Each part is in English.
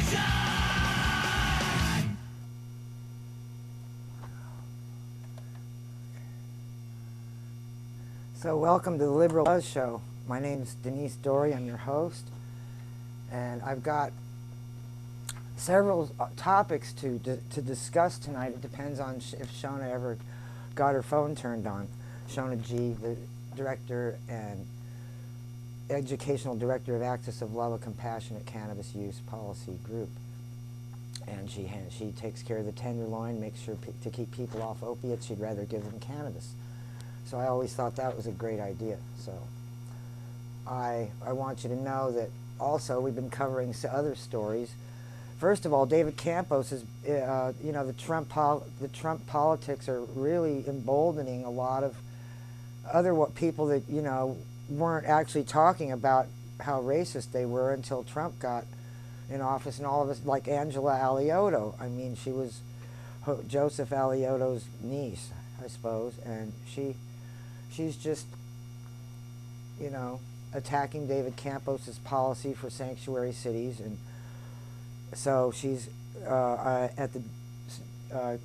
So welcome to the Liberal Buzz Show. My name is Denise Dory. I'm your host, and I've got several topics to discuss tonight. It depends on if Shona ever got her phone turned on. Shona G, the director and educational director of Access of Love, a compassionate cannabis use policy group, and she takes care of the tenderloin, makes sure to keep people off opiates. She'd rather give them cannabis. So I always thought that was a great idea. So I want you to know that also we've been covering other stories. First of all, David Campos is, the Trump politics are really emboldening a lot of other people that, weren't actually talking about how racist they were until Trump got in office, and all of us, like Angela Alioto. I mean, she was Joseph Alioto's niece, I suppose, and she's just, attacking David Campos's policy for sanctuary cities. And so she's at the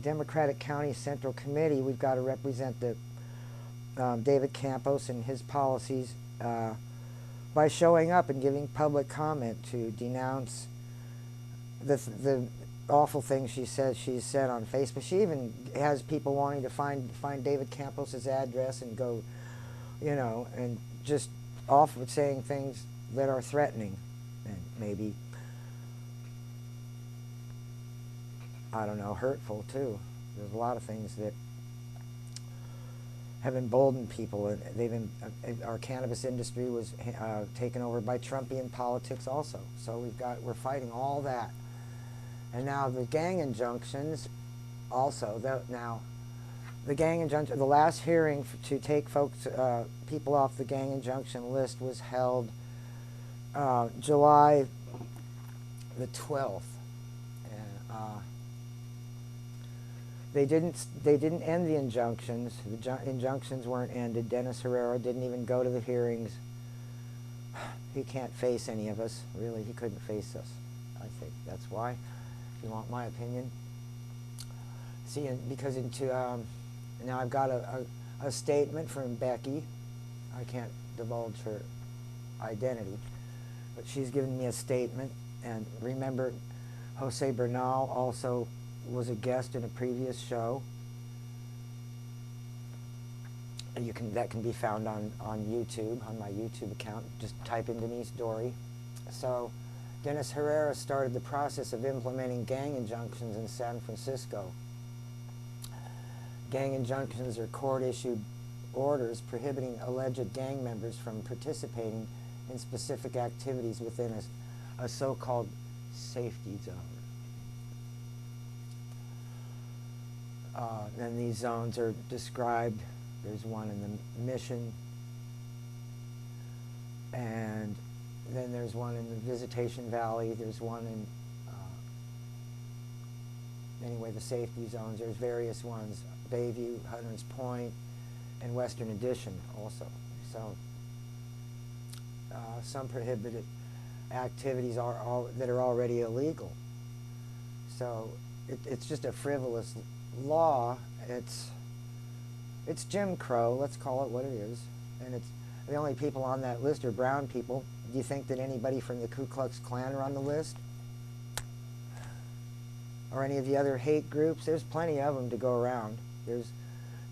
Democratic County Central Committee. We've got to represent David Campos and his policies by showing up and giving public comment to denounce the awful things she's said on Facebook. She even has people wanting to find David Campos's address and go, and just off with saying things that are threatening and maybe, I don't know, hurtful too. There's a lot of things that have emboldened people, and our cannabis industry was taken over by Trumpian politics also. So we're fighting all that. And now the gang injunctions also. The gang injunction, the last hearing to take people off the gang injunction list was held July the 12th. And, they didn't end the injunctions. The injunctions weren't ended. Dennis Herrera didn't even go to the hearings. He can't face any of us. Really, he couldn't face us. I think that's why. If you want my opinion. See, because now I've got a statement from Becky. I can't divulge her identity, but she's given me a statement. And remember, Jose Bernal also was a guest in a previous show. That can be found on YouTube, on my YouTube account. Just type in Denise Dory. So Dennis Herrera started the process of implementing gang injunctions in San Francisco. Gang injunctions are court-issued orders prohibiting alleged gang members from participating in specific activities within a so-called safety zone. Then these zones are described. There's one in the Mission, and then there's one in the Visitacion Valley. There's one in, the safety zones. There's various ones, Bayview-Hunters Point, and Western Addition also. So some prohibited activities that are already illegal. So it's just a frivolous law. It's Jim Crow, let's call it what it is, and it's the only people on that list are brown people. Do you think that anybody from the Ku Klux Klan are on the list, or any of the other hate groups? There's plenty of them to go around. There's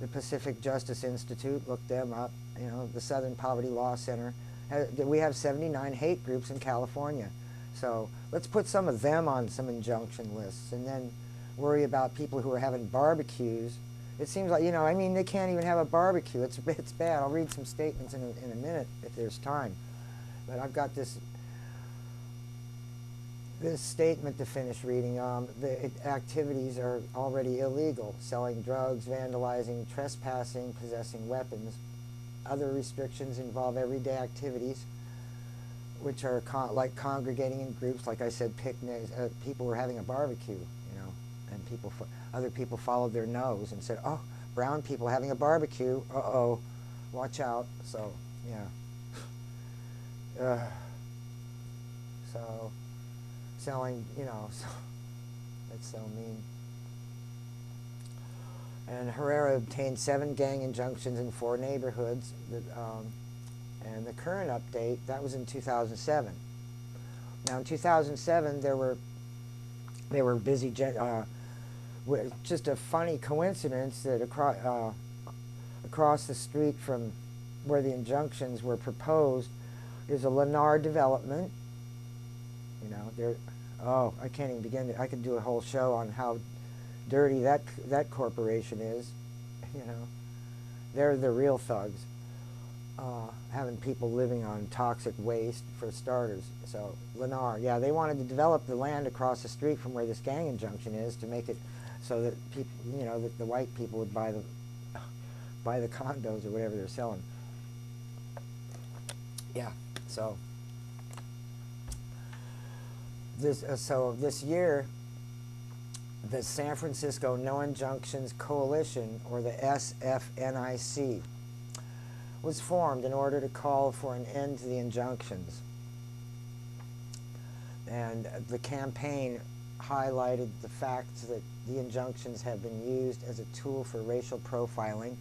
the Pacific Justice Institute, look them up. The Southern Poverty Law Center. We have 79 hate groups in California, so let's put some of them on some injunction lists, and then worry about people who are having barbecues. It seems like, they can't even have a barbecue. It's bad. I'll read some statements in a minute if there's time. But I've got this statement to finish reading. The activities are already illegal: selling drugs, vandalizing, trespassing, possessing weapons. Other restrictions involve everyday activities, which are like congregating in groups. Like I said, picnics. People were having a barbecue, and other people followed their nose and said, "Oh, brown people having a barbecue. Uh-oh, watch out." So, yeah. selling, you know, so, that's so mean. And Herrera obtained 7 gang injunctions in 4 neighborhoods. And the current update, that was in 2007. Now in 2007, they were busy, just a funny coincidence that across the street from where the injunctions were proposed is a Lennar development. You know, oh, I can't even begin to, I could do a whole show on how dirty that corporation is. You know, they're the real thugs, having people living on toxic waste for starters. So Lennar, yeah, they wanted to develop the land across the street from where this gang injunction is to make it so that people, you know, that the white people would buy the condos or whatever they're selling. Yeah, so this year, the San Francisco No Injunctions Coalition, or the SFNIC, was formed in order to call for an end to the injunctions. And the campaign highlighted the fact that the injunctions have been used as a tool for racial profiling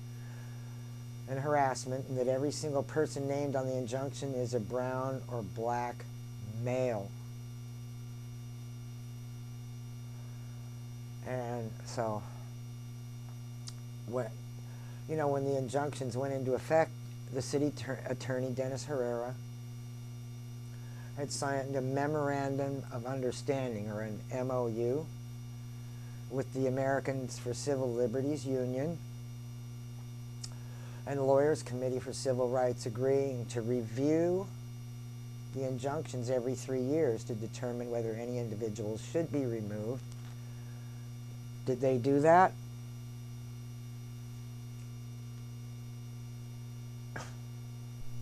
and harassment, and that every single person named on the injunction is a brown or black male. And so, when the injunctions went into effect, the city attorney, Dennis Herrera, had signed a memorandum of understanding, or an MOU, with the Americans for Civil Liberties Union and Lawyers Committee for Civil Rights, agreeing to review the injunctions every 3 years to determine whether any individuals should be removed. Did they do that?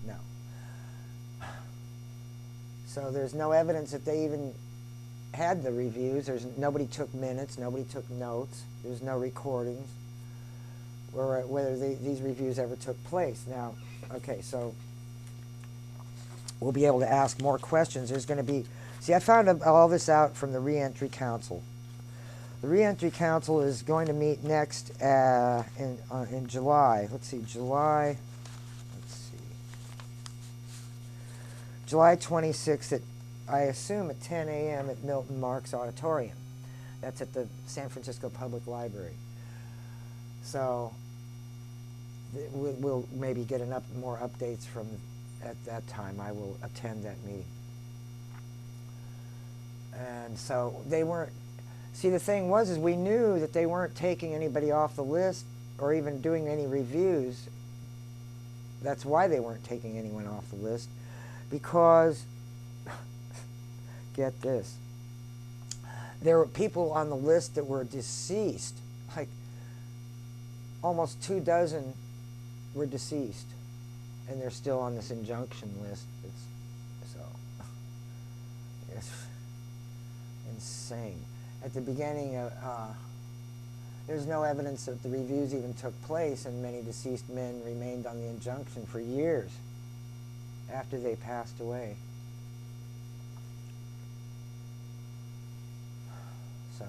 No. So there's no evidence that they even had the reviews. Nobody took minutes, nobody took notes, there's no recordings, or whether these reviews ever took place. Now, okay, so we'll be able to ask more questions. There's going to be, see, I found all this out from the Reentry Council. The Reentry Council is going to meet next in July. Let's see, July 26th at, I assume, at 10 a.m. at Milton Marks Auditorium. That's at the San Francisco Public Library. So we'll maybe get more updates from at that time. I will attend that meeting. And so they weren't, see, the thing was, is we knew that they weren't taking anybody off the list or even doing any reviews. That's why they weren't taking anyone off the list, because, get this, there were people on the list that were deceased. Like, almost 24 were deceased, and they're still on this injunction list. It's insane. At the beginning of, there's no evidence that the reviews even took place, and many deceased men remained on the injunction for years after they passed away. So,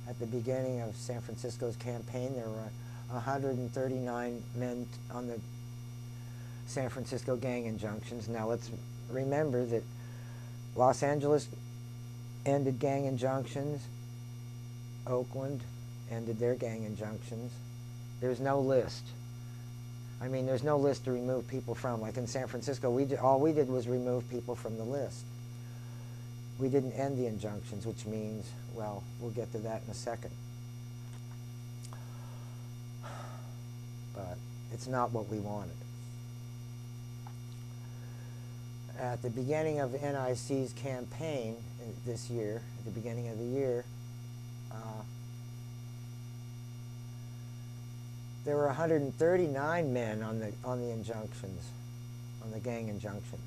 at the beginning of San Francisco's campaign, there were 139 men on the San Francisco gang injunctions. Now let's remember that Los Angeles ended gang injunctions. Oakland ended their gang injunctions. There's no list. I mean, there's no list to remove people from. Like in San Francisco, all we did was remove people from the list. We didn't end the injunctions, which means, well, we'll get to that in a second. But it's not what we wanted. At the beginning of NIC's campaign this year, at the beginning of the year, there were 139 men on the injunctions, on the gang injunctions.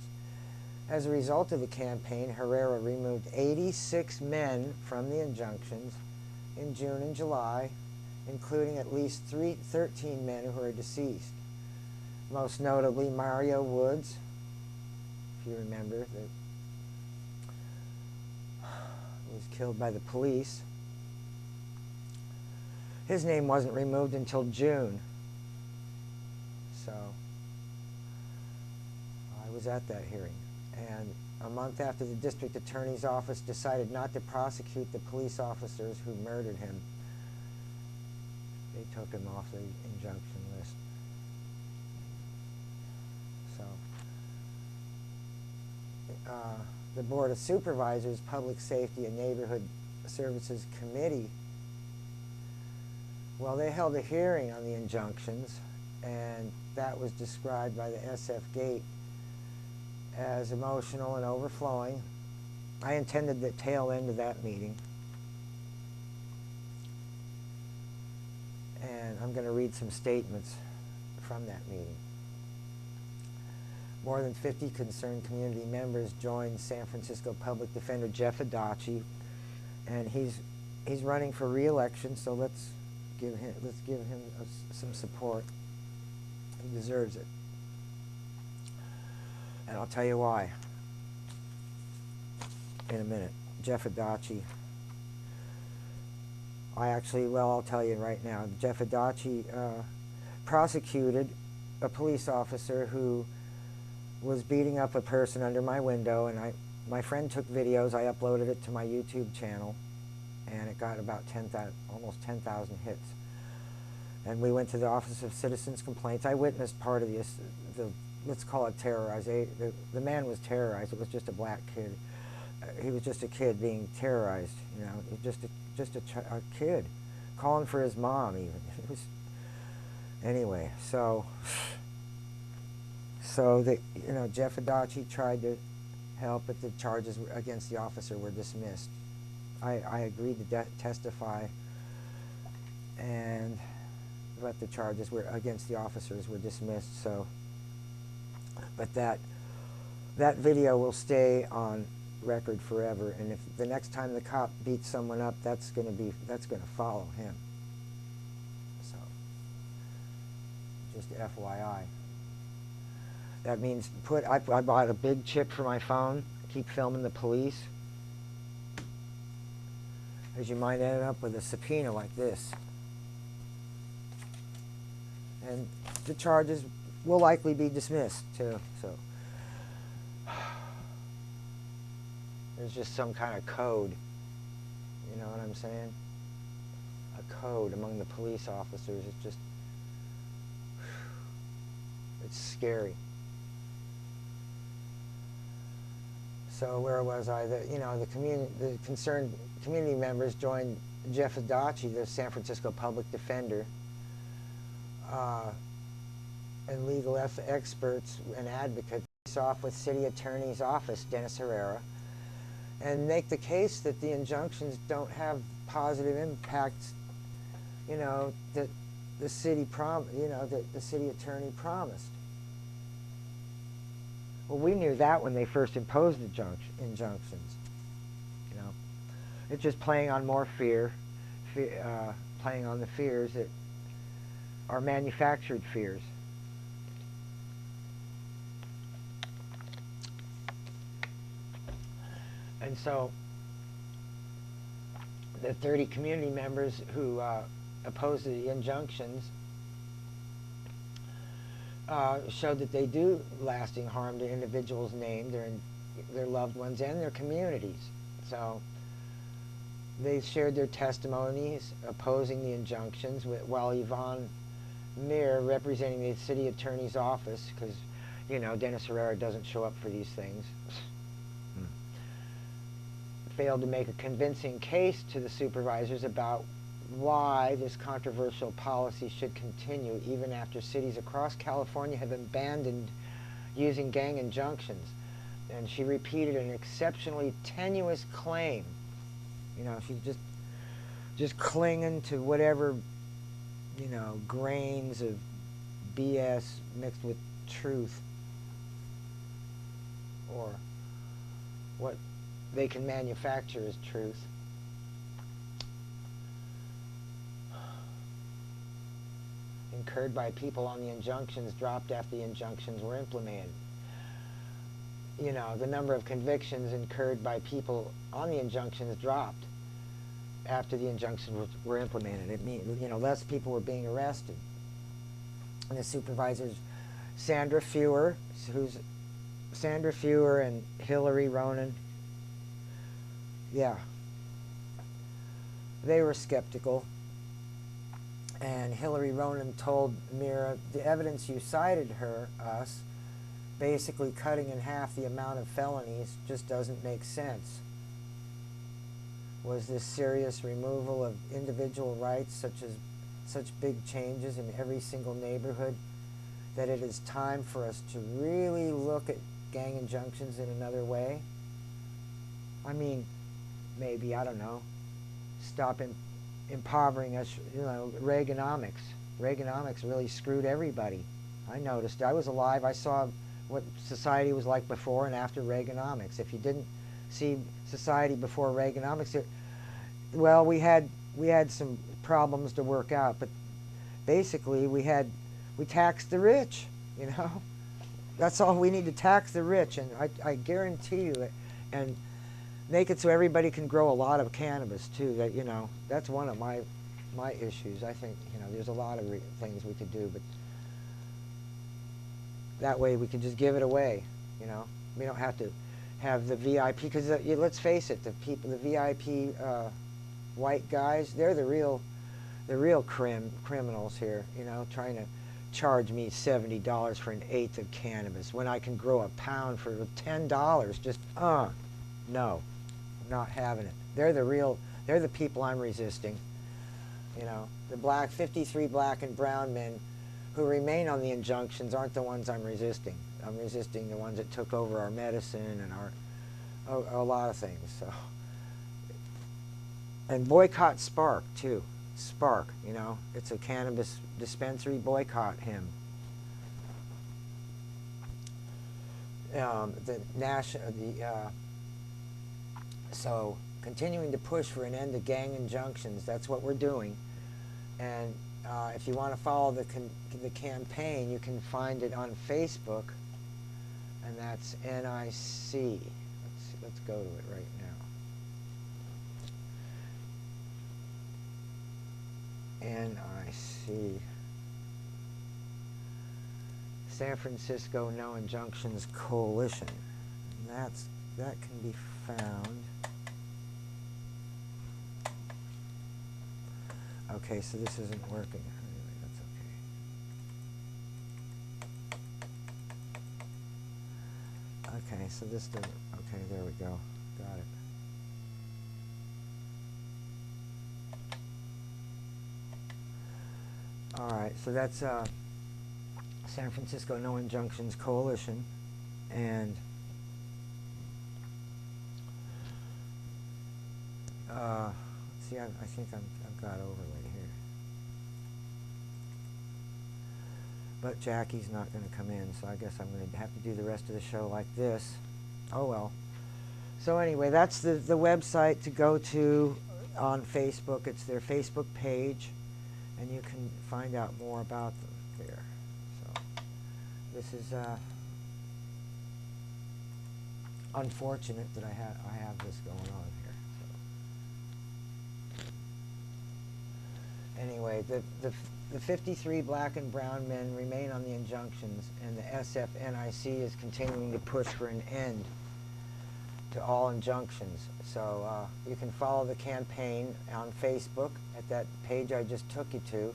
As a result of the campaign, Herrera removed 86 men from the injunctions in June and July, including at least 13 men who are deceased. Most notably, Mario Woods, if you remember, was killed by the police. His name wasn't removed until June. So I was at that hearing. And a month after the district attorney's office decided not to prosecute the police officers who murdered him, they took him off the injunction list. So the Board of Supervisors, Public Safety and Neighborhood Services Committee, well, they held a hearing on the injunctions, and that was described by the SF Gate as emotional and overflowing. I attended the tail end of that meeting, and I'm going to read some statements from that meeting. More than 50 concerned community members joined San Francisco Public Defender Jeff Adachi, and he's running for re-election. So let's give him some support. He deserves it, and I'll tell you why in a minute. Jeff Adachi. I'll tell you right now. Jeff Adachi prosecuted a police officer who was beating up a person under my window, and my friend took videos. I uploaded it to my YouTube channel, and it got about almost 10,000 hits. And we went to the Office of Citizens Complaints. I witnessed part of this, let's call it terrorization. The man was terrorized. It was just a black kid. He was just a kid being terrorized, you know, just a kid calling for his mom even. It was, anyway, so Jeff Adachi tried to help, but the charges against the officer were dismissed. I agreed to testify, but the charges against the officers were dismissed. So, but that video will stay on record forever, and if the next time the cop beats someone up, that's going to follow him. So, just FYI. That means I bought a big chip for my phone. Keep filming the police, as you might end up with a subpoena like this, and the charges will likely be dismissed too. So there's just some kind of code, you know what I'm saying? A code among the police officers. It's scary. So where was I? The concerned community members joined Jeff Adachi, the San Francisco public defender, and legal experts and advocates off with City Attorney's Office, Dennis Herrera, and make the case that the injunctions don't have positive impacts, you know, that the city that the city attorney promised. Well, we knew that when they first imposed injunctions. You know, it's just playing on more fear, playing on the fears that are manufactured fears. And so the 30 community members who opposed the injunctions showed that they do lasting harm to individuals named, their loved ones, and their communities. So they shared their testimonies opposing the injunctions, while Yvonne Mir, representing the city attorney's office, because, you know, Dennis Herrera doesn't show up for these things, failed to make a convincing case to the supervisors about why this controversial policy should continue even after cities across California have abandoned using gang injunctions. And she repeated an exceptionally tenuous claim. You know, she's just clinging to whatever, you know, grains of BS mixed with truth, or what they can manufacture as truth. Incurred by people on the injunctions dropped after the injunctions were implemented. you know, the number of convictions incurred by people on the injunctions dropped after the injunctions were implemented. It means, you know, less people were being arrested. And the supervisors, Sandra Fewer and Hillary Ronan, yeah, they were skeptical. And Hillary Ronan told Mira, the evidence you cited us, basically cutting in half the amount of felonies, just doesn't make sense. Was this serious removal of individual rights, such big changes in every single neighborhood, that it is time for us to really look at gang injunctions in another way? I mean, maybe, I don't know, stop impoverishing us, you know, Reaganomics. Reaganomics really screwed everybody. I noticed. I was alive. I saw what society was like before and after Reaganomics. If you didn't see society before Reaganomics, well, we had some problems to work out, but basically we taxed the rich, you know. That's all we need, to tax the rich, and I guarantee you it, and make it so everybody can grow a lot of cannabis too. That, you know, that's one of my issues. I think, you know, there's a lot of things we could do, but that way we could just give it away, you know. We don't have to have the VIP, because let's face it, the VIP white guys, they're the real criminals here, you know, trying to charge me $70 for an eighth of cannabis when I can grow a pound for $10. Just, no, I'm not having it. They're the people I'm resisting, you know. The 53 black and brown men who remain on the injunctions aren't the ones I'm resisting. I'm resisting the ones that took over our medicine and a lot of things. So, and boycott Spark too. Spark, you know, it's a cannabis dispensary. Boycott him. So continuing to push for an end to gang injunctions. That's what we're doing. And if you want to follow the campaign, you can find it on Facebook, and that's NIC. Let's go to it right now. NIC. San Francisco No Injunctions Coalition. And that can be found. Okay, so this isn't working. Anyway, that's okay. Okay, so this doesn't. Okay, there we go. Got it. All right, so that's San Francisco No Injunctions Coalition, and let's see. I think I've got overlay here, but Jackie's not going to come in, so I guess I'm going to have to do the rest of the show like this. Oh well. So anyway, that's the website to go to on Facebook. It's their Facebook page, and you can find out more about them there. So this is unfortunate that I have this going on here. So anyway, the 53 black and brown men remain on the injunctions, and the SFNIC is continuing to push for an end to all injunctions. So you can follow the campaign on Facebook at that page I just took you to,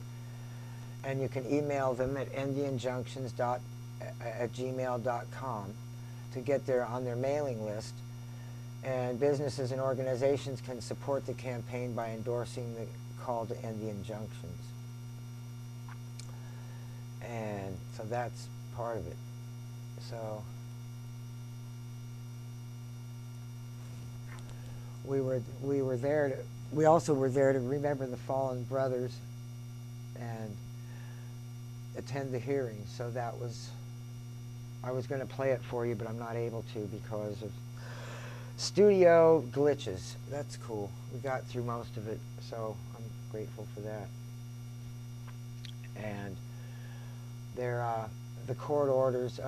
and you can email them at endtheinjunctions@gmail.com to get on their mailing list. And businesses and organizations can support the campaign by endorsing the call to end the injunctions. And so that's part of it. So we also were there to remember the fallen brothers and attend the hearing. So that was, I was going to play it for you, but I'm not able to because of studio glitches. That's cool. We got through most of it, so I'm grateful for that. And the court orders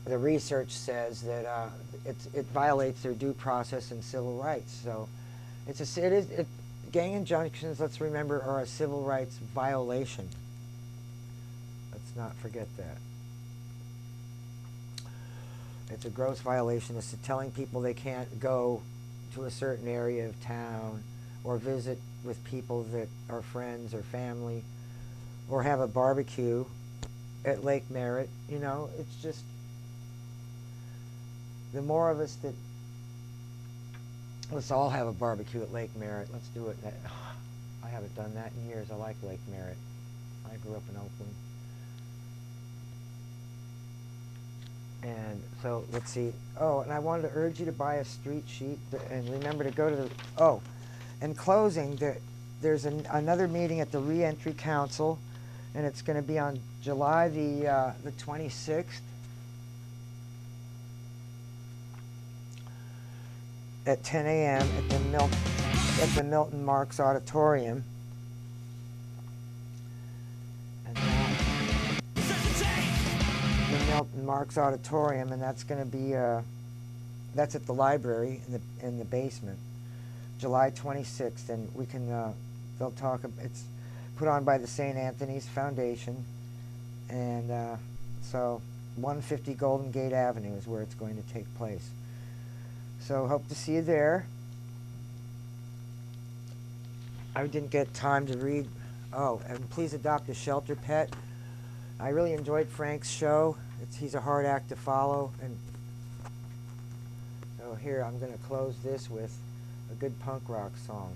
the research says that it violates their due process and civil rights. So gang injunctions, let's remember, are a civil rights violation. Let's not forget that. It's a gross violation. It's telling people they can't go to a certain area of town or visit with people that are friends or family or have a barbecue at Lake Merritt. You know, it's just, the more of us that, let's all have a barbecue at Lake Merritt. Let's do it. I haven't done that in years. I like Lake Merritt. I grew up in Oakland. And so, let's see. Oh, and I wanted to urge you to buy a street sheet and remember to go to the, oh, in closing, there's another meeting at the Reentry Council, and it's going to be on July the 26th. At 10 a.m. at the Milton Marks Auditorium. And the Milton Marks Auditorium, and that's going to be that's at the library in the basement, July 26th, and we can they'll talk. It's put on by the St. Anthony's Foundation, and so 150 Golden Gate Avenue is where it's going to take place. So hope to see you there. I didn't get time to read. Oh, and please adopt a shelter pet. I really enjoyed Frank's show. He's a hard act to follow. And so here, I'm going to close this with a good punk rock song.